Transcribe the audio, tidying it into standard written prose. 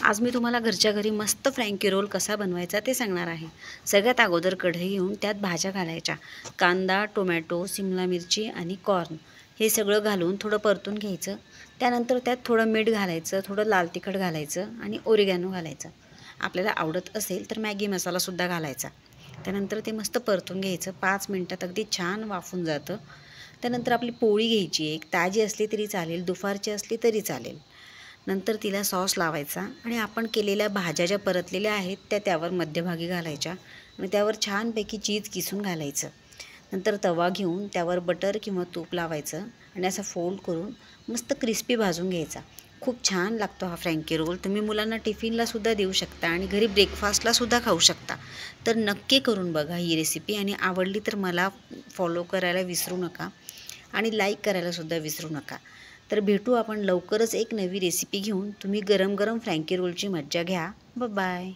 आज मी तुम्हाला घरच्या घरी मस्त फ्रँकी रोल कसा बनवायचा ते सांगणार आहे। सगळ्यात अगोदर कढई घेऊन त्यात भाज्या घालायच्या। कांदा, टोमॅटो, शिमला मिरची आणि कॉर्न हे सगळं घालून थोडं परतून घ्यायचं। त्यानंतर त्यात थोडं मीठ घालायचं, थोडं लाल तिखट घालायचं आणि ओरिगॅनो घालायचं। आपल्याला आवडत असेल तर मॅगी मसालासुद्धा घालायचा। त्यानंतर ते मस्त परतून घ्यायचं। 5 मिनिटात अगदी छान वाफून जातं। त्यानंतर आपली पोळी घ्यायची, एक ताजी असली तरी चालेल, दुपारची असली तरी चालेल। नंतर तिला सॉस लावायचा आणि आपण केलेल्या भाज्या ज्या परतलेल्या आहेत त्यावर मध्यभागी घालायच्या आणि त्यावर छानपैकी चीज किसून घालायचं। नंतर तवा घेऊन त्यावर बटर किंवा तूप लावायचं आणि असं फोल्ड करून मस्त क्रिस्पी भाजून घ्यायचा। खूप छान लागतो हा फ्रँकी रोल। तुम्ही मुलांना टिफिनलासुद्धा देऊ शकता आणि घरी ब्रेकफास्टलासुद्धा खाऊ शकता। तर नक्की करून बघा ही रेसिपी आणि आवडली तर मला फॉलो करायला विसरू नका आणि लाईक करायलासुद्धा विसरू नका। तर भेटू आपण लवकरच एक नवी रेसिपी घेऊन। तुम्ही गरम गरम फ्रँकी रोलची मज्जा घ्या। Bye bye.